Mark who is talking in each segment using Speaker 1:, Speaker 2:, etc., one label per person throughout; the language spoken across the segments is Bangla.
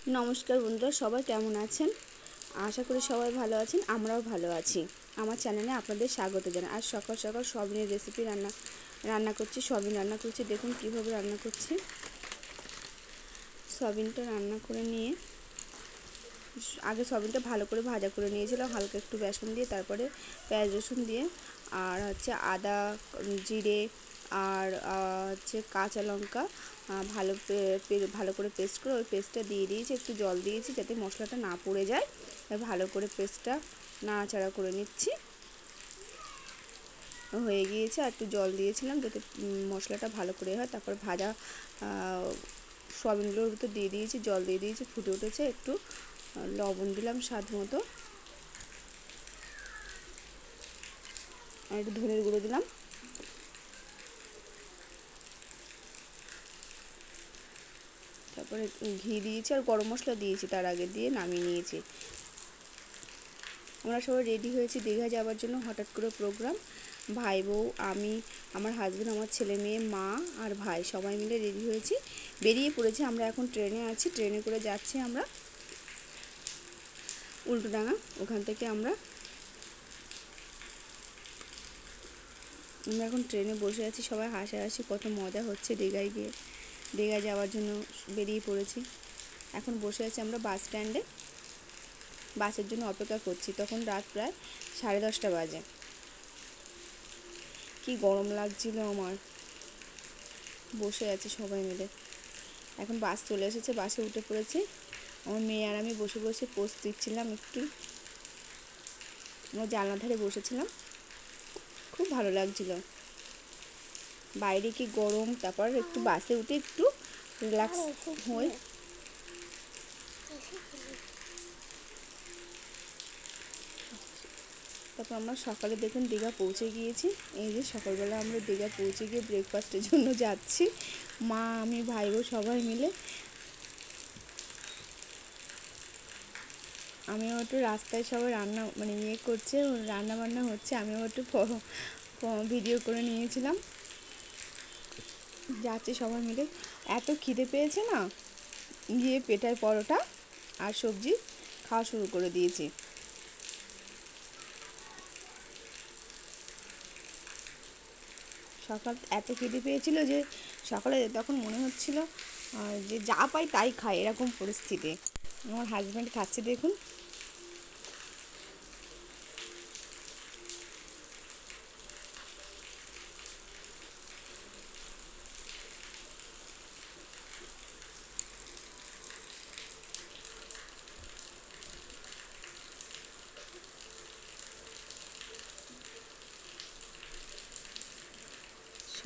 Speaker 1: নমস্কার বন্ধুরা, সবাই কেমন আছেন? আশা করি সবাই ভালো আছেন, আমরাও ভালো আছি। আমার চ্যানেলে আপনাদের স্বাগত জানাই। আজ সকাল সকাল সয়াবিনের রেসিপি রান্না করছি। সয়াবিন রান্না করছি, দেখুন কিভাবে রান্না করছি। সয়াবিনটা রান্না করে নিয়ে আগে সয়াবিনটা ভালো করে ভাজা করে নিয়েছিলাম, হালকা একটু বেসন দিয়ে, তারপরে পেঁয়াজ রসুন দিয়ে, আর হচ্ছে আদা, জিরে, আর হচ্ছে কাঁচা লঙ্কা ভালো করে পেস্ট করে ওই পেস্টটা দিয়ে দিয়েছি। একটু জল দিয়েছি যাতে মশলাটা না পুড়ে যায়। ভালো করে পেস্টটা নাড়াচাড়া করে নিচ্ছি। হয়ে গিয়েছে, আর একটু জল দিয়েছিলাম যাতে মশলাটা ভালো করে হয়। তারপর ভাজা সয়াবিনগুলোর ভিতর দিয়ে দিয়েছি, জল দিয়ে দিয়েছি, ফুটে উঠেছে। একটু লবণ দিলাম স্বাদ মতো, আর একটু ধনের গুঁড়ো দিলাম। তারপরে ঘি দিয়েছি আর গরম মশলা দিয়েছি, তার আগে দিয়ে নামিয়ে নিয়েছি। আমরা সবাই রেডি হয়েছি দীঘা যাওয়ার জন্য। হঠাৎ করে প্রোগ্রাম, ভাই বউ, আমি, আমার হাজব্যান্ড, আমার ছেলে মেয়ে, মা আর ভাই সবাই মিলে রেডি হয়েছি, বেরিয়ে পড়েছি। আমরা এখন ট্রেনে আছি, ট্রেনে করে যাচ্ছি আমরা উল্টোডাঙা। ওখান থেকে আমরা এখন ট্রেনে বসে আছি, সবাই হাসাহাসি, কত মজা হচ্ছে। দীঘায় যাওয়ার জন্য বেরিয়ে পড়েছি। এখন বসে আছি আমরা বাস স্ট্যান্ডে, বাসের জন্য অপেক্ষা করছি। তখন রাত প্রায় 10:30 বাজে। কি গরম লাগছিল আমার, বসে আছি সবাই মিলে। এখন বাস চলে এসেছে, বাসে উঠে পড়েছি। আমার মেয়ে আর আমি বসে বসে পোস্ট দিচ্ছিলাম একটু। আমরা জানলা ধারে বসেছিলাম, খুব ভালো লাগছিল। বাইরে কি গরম, তারপর একটু বাসে উঠে একটু রিল্যাক্স হই। তারপর আমরা সকালে দেখুন দীঘা পৌঁছে গিয়েছি। এই যে সকালবেলা আমরা দীঘা পৌঁছে গিয়ে ব্রেকফাস্টের জন্য যাচ্ছি, মা, আমি, ভাই বউ সবাই মিলে। আমিও একটু রাস্তায় সবাই করছে, রান্না বান্না হচ্ছে, আমিও একটু ভিডিও করে নিয়েছিলাম। যাচ্ছি সবাই মিলে। এত খিদে পেয়েছে না, গিয়ে পেটায় পরোটা আর সবজি খাওয়া শুরু করে দিয়েছি। সকাল এত খিদে পেয়েছিল যে সকালে তখন মনে হচ্ছিল যে যা পাই তাই খাই, এরকম পরিস্থিতি। আমার হাজব্যান্ড খাচ্ছে দেখুন।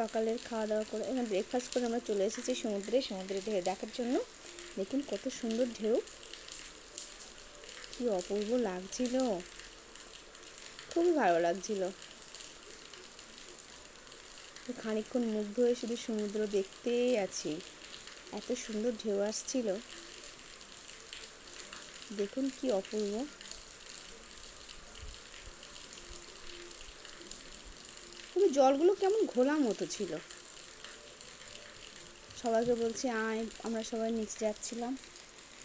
Speaker 1: সকালের খাওয়া দাওয়া করে এখানে ব্রেকফাস্ট করে আমরা চলে এসেছি সমুদ্রে ঢেউ দেখার জন্য। দেখুন কত সুন্দর ঢেউ, কি অপূর্ব লাগছিল, খুবই ভালো লাগছিল। খানিকক্ষণ মুগ্ধ হয়ে শুধু সমুদ্র দেখতেই আছি, এত সুন্দর ঢেউ আসছিল। দেখুন কি অপূর্ব। তবে জলগুলো কেমন ঘোলা মতো ছিল। সবাইকে বলছি আয়, আমরা সবাই নিচে যাচ্ছিলাম।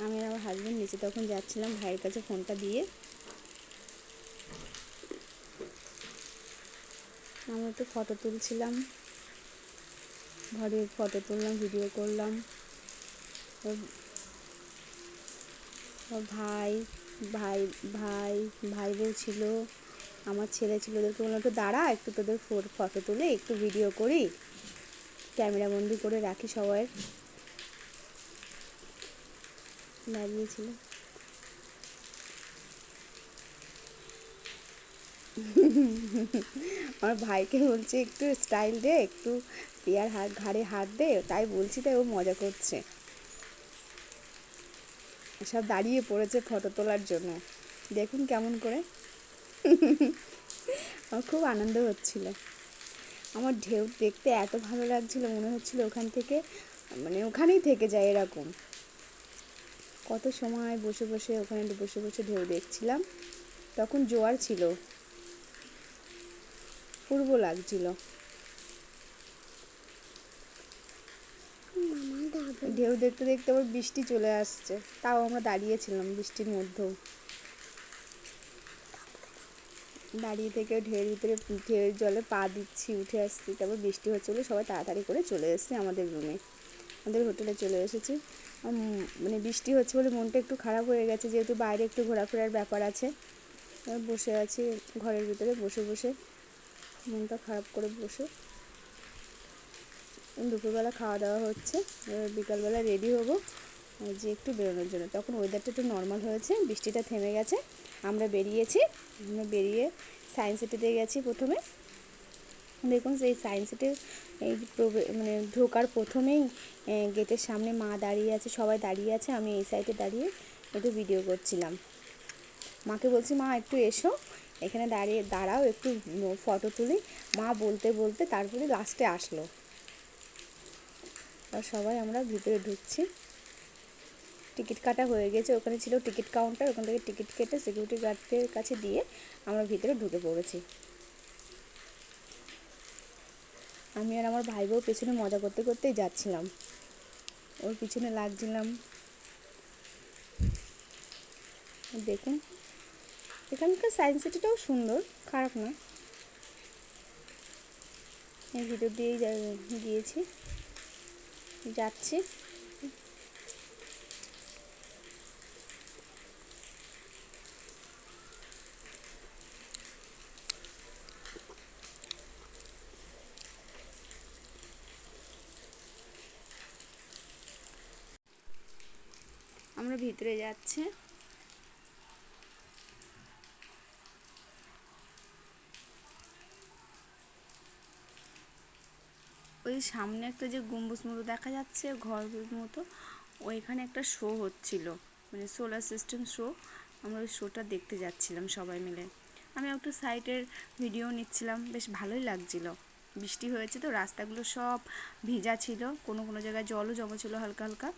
Speaker 1: আমি আর আমার হাজব্যান্ড নিচে তখন যাচ্ছিলাম, ভাইয়ের কাছে ফোনটা দিয়ে। আমি একটু ফটো তুলছিলাম, ঘরের ফটো তুললাম, ভিডিও করলাম। ভাই ভাই ভাই ভাই বউ ছিল, আমার ছেলে ছিল। ওদেরকে বললাম একটু দাঁড়া, একটু তোদের ফটো তুলে একটু ভিডিও করি, ক্যামেরা বন্দি করে রাখি। সবাই দাঁড়িয়েছিল। আমার ভাইকে বলছে একটু স্টাইল দে, একটু পিয়ার ঘাড়ে হাত দে, তাই বলছি, তাই ও মজা করছে। সব দাঁড়িয়ে পড়েছে ফটো তোলার জন্য, দেখুন কেমন করে। আমার খুব আনন্দ হচ্ছিল। আমার ঢেউ দেখতে এত ভালো লাগছিল, মনে হচ্ছিল ওখান থেকে ওখানেই থেকে যায় এরকম। কত সময় বসে বসে ওখানে বসে বসে ঢেউ দেখছিলাম। তখন জোয়ার ছিল, পূর্ব লাগছিল। ঢেউ দেখতে দেখতে আবার বৃষ্টি চলে আসছে, তাও আমরা দাঁড়িয়েছিলাম বৃষ্টির মধ্যেও। দাঁড়িয়ে থেকে ঢেউয়ের ভিতরে ঢেউয়ের জলে পা দিচ্ছি, উঠে আসছি, তারপর বৃষ্টি হচ্ছিলো, সবাই তাড়াতাড়ি করে চলে এসেছি আমাদের রুমে, আমাদের হোটেলে চলে এসেছি। মানে বৃষ্টি হচ্ছে বলে মনটা একটু খারাপ হয়ে গেছে, যেহেতু বাইরে একটু ঘোরাফেরার ব্যাপার আছে। বসে আছি ঘরের ভিতরে, বসে বসে মনটা খারাপ করে বসে। দুপুরবেলা খাওয়া দাওয়া হচ্ছে, বিকালবেলা রেডি হবো যে একটু বেরোনোর জন্য। তখন ওয়েদারটা একটু নর্মাল হয়েছে, বৃষ্টিটা থেমে গেছে, আমরা বেরিয়েছি। আমরা বেরিয়ে সায়েন্স সিটিতে গেছি প্রথমে। দেখুন সেই সায়েন্স সিটির এই মানে ঢোকার প্রথমেই গেটের সামনে মা দাঁড়িয়ে আছে, সবাই দাঁড়িয়ে আছে, আমি এই সাইডে দাঁড়িয়ে একটু ভিডিও করছিলাম। মাকে বলছি, মা একটু এসো এখানে দাঁড়াও, একটু ফটো তুলি। মা বলতে বলতে তারপরে লাস্টে আসলো। আর সবাই আমরা ভিতরে ঢুকছি। টিকিট কাটা হয়ে গেছে, ওখানে ছিল টিকিট কাউন্টার, ওখান থেকে টিকিট কেটে সিকিউরিটি গার্ডের কাছে দিয়ে আমরা ভিতরে ঢুকে পড়েছি। আমি আর আমার ভাই বউ পেছনে মজা করতে করতেই যাচ্ছিলাম, ওর পিছনে লাগছিলাম। দেখুন এখানকার সায়েন্স সিটিটাও সুন্দর, খারাপ না। এই ভিতর দিয়েই গিয়েছি, যাচ্ছি। আমরা ভিতরে যাচ্ছি। ওই সামনে একটা যে গম্বুজ মতো দেখা যাচ্ছে, ঘর মতো, ওইখানে একটা শো হচ্ছিল, মানে সোলার সিস্টেম শো। আমরা ওই শোটা দেখতে যাচ্ছিলাম সবাই মিলে। আমি একটু সাইডের ভিডিও নিচ্ছিলাম, বেশ ভালোই লাগছিল। বৃষ্টি হয়েছে তো, রাস্তাগুলো সব ভিজা ছিল, কোনো কোনো জায়গায় জলও জমেছিল হালকা হালকা।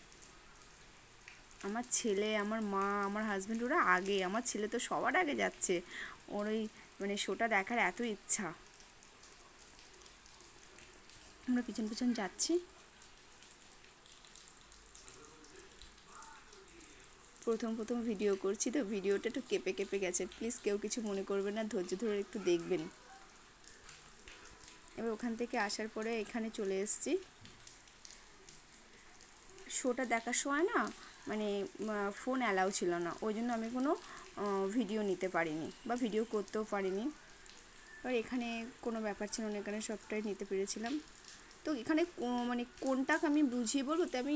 Speaker 1: আমার ছেলে, আমার মা, আমার হাজব্যান্ড ওরা আগে, আমার ছেলে তো সবার আগে যাচ্ছে, ওর ওই মানে শোটা দেখার এত ইচ্ছা। আমরা পিছন পিছন যাচ্ছি। প্রথম প্রথম ভিডিও করছি তো, ভিডিওটা একটু কেঁপে কেঁপে গেছে, প্লিজ কেউ কিছু মনে করবে না, ধৈর্য ধরে একটু দেখবেন। এবার ওখান থেকে আসার পরে এখানে চলে এসেছি। শোটা দেখার সময় না মানে ফোন অ্যালাউ ছিল না, ওই জন্য আমি কোনো ভিডিও নিতে পারিনি বা ভিডিও করতেও পারিনি। এবার এখানে কোনো ব্যাপার ছিল না, এখানে সবটাই নিতে পেরেছিলাম। তো এখানে মানে কোনটা আমি বুঝিয়ে বলবো, তো আমি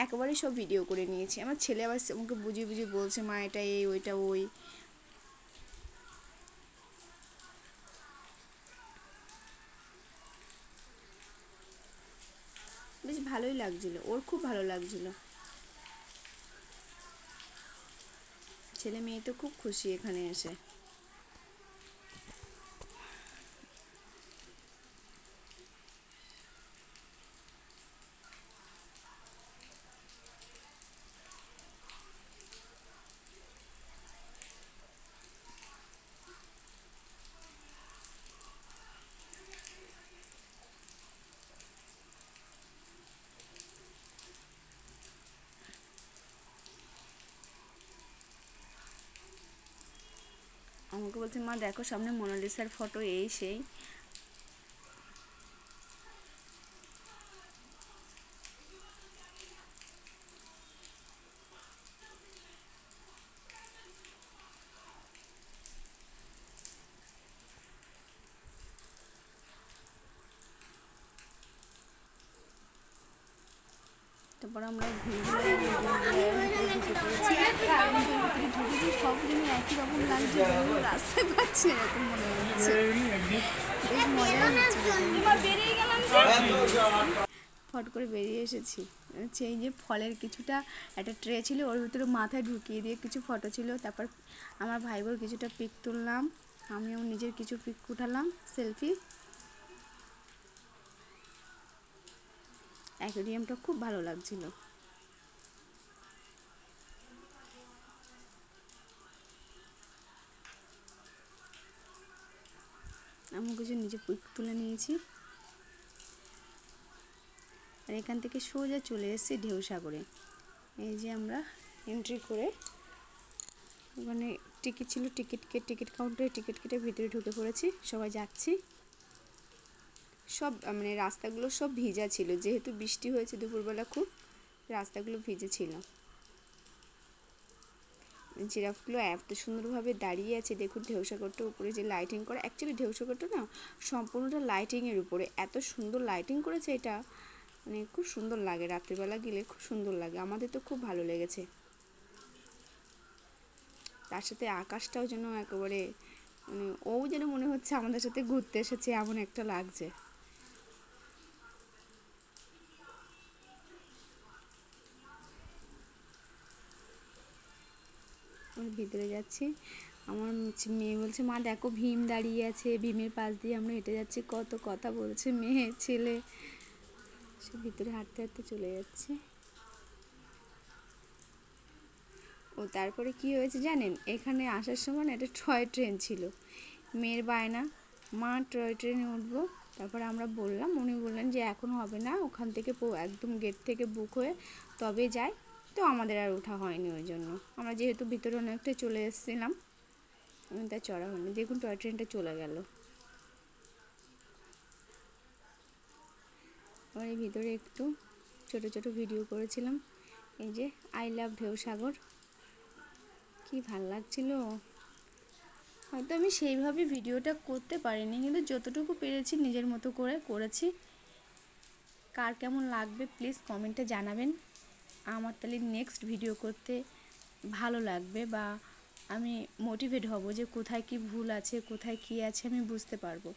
Speaker 1: একবারে সব ভিডিও করে নিয়েছি। আমার ছেলে আবার আমাকে বুঝিয়ে বুঝিয়ে বলছে, মা এটা এই, ওইটা ওই। বেশ ভালোই লাগছিল, ওর খুব ভালো লাগছিল। ছেলে মেয়ে তো খুব খুশি এখানে এসে। আমাকে বলছে, মা দেখো সামনে মোনালিসার ফটো, এই সেই। তারপর আমরা সব জিনিস একই রকম লাগছে, রাস্তায় পাচ্ছি এরকম মনে হচ্ছে, বেশ মজা হচ্ছে। ফট করে বেরিয়ে এসেছি। এই যে ফলের কিছুটা একটা ট্রে ছিল, ওর ভিতরে মাথায় ঢুকিয়ে দিয়ে কিছু ফটো ছিল। তারপর আমার ভাই বোর কিছুটা পিক তুললাম, আমিও নিজের কিছু পিক উঠালাম, সেলফি। অ্যাকোয়ারিয়ামটা খুব ভালো লাগছিল। আমি কিছু নিজে পিক তুলে নিয়েছি। আর এখান থেকে সোজা চলে এসেছি ঢেউসাগরে। এই যে আমরা এন্ট্রি করে ওখানে টিকিট ছিল, টিকিট কাউন্টারে টিকিট কেটে ভিতরে ঢুকে পড়েছি, সবাই যাচ্ছি। সব মানে রাস্তাগুলো সব ভিজা ছিল, যেহেতু বৃষ্টি হয়েছে দুপুরবেলা, খুব রাস্তাগুলো ভিজে ছিল। জিরাফগুলো এত সুন্দরভাবে দাঁড়িয়ে আছে দেখুন। ঢেউসাগরটার উপরে যে লাইটিং করা, অ্যাকচুয়ালি ঢেউসাগরটা না সম্পূর্ণটা লাইটিংয়ের উপরে, এত সুন্দর লাইটিং করেছে এটা, মানে খুব সুন্দর লাগে। রাত্রিবেলা গেলে খুব সুন্দর লাগে, আমাদের তো খুব ভালো লেগেছে। তার সাথে আকাশটাও যেন একেবারে মানে ও যেন মনে হচ্ছে আমাদের সাথে ঘুরতে এসেছে, এমন একটা লাগছে। ভিতরে যাচ্ছি, আমার মেয়ে বলছে মা দেখো ভীম দাঁড়িয়ে আছে, ভীমের পাশ দিয়ে আমরা হেঁটে যাচ্ছি, কত কথা বলছে মেয়ে ছেলে, সে ভিতরে হাঁটতে হাঁটতে চলে যাচ্ছে। ও তারপরে কি হয়েছে জানেন, এখানে আসার সময় না একটা টয় ট্রেন ছিল, মেয়ের বায়না মা টয় ট্রেনে উঠবো। তারপর আমরা বললাম, উনি বললেন যে এখন হবে না, ওখান থেকে একদম গেট থেকে বুক হয়ে তবে যাই। তো আমাদের আর ওঠা হয়নি, ওই জন্য আমরা যেহেতু ভিতরে অনেকটা চলে এসেছিলাম তাই চড়া হয়নি। দেখুন টয় ট্রেনটা চলে গেল। আবার এই ভিতরে একটু ছোট ছোট ভিডিও করেছিলাম। এই যে আই লাভ ঢেউসাগর, কি ভাল লাগছিল। হয়তো আমি সেইভাবে ভিডিওটা করতে পারিনি, কিন্তু যতটুকু পেরেছি নিজের মতো করে করেছি। কার কেমন লাগবে প্লিজ কমেন্টে জানাবেন, আমার তাহলে নেক্সট ভিডিও করতে ভালো লাগবে, বা আমি মোটিভেট হব যে কোথায় কি ভুল আছে, কোথায় কি আছে আমি বুঝতে পারবো।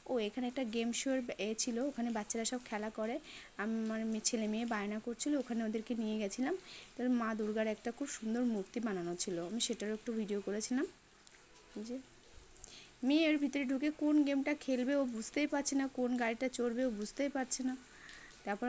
Speaker 1: ও এখানে একটা গেম শোর ছিল, ওখানে বাচ্চারা সব খেলা করে, আমার ছেলে মেয়ে বায়না করছিল, ওখানে ওদেরকে নিয়ে গেছিলাম। তার মা দুর্গার একটা খুব সুন্দর মূর্তি বানানো ছিল, আমি সেটারও একটু ভিডিও করেছিলাম। যে মেয়ে এর ভিতরে ঢুকে কোন গেমটা খেলবে ও বুঝতেই পারছে না, কোন গাড়িটা চড়বে ও বুঝতেই পারছে না। তারপর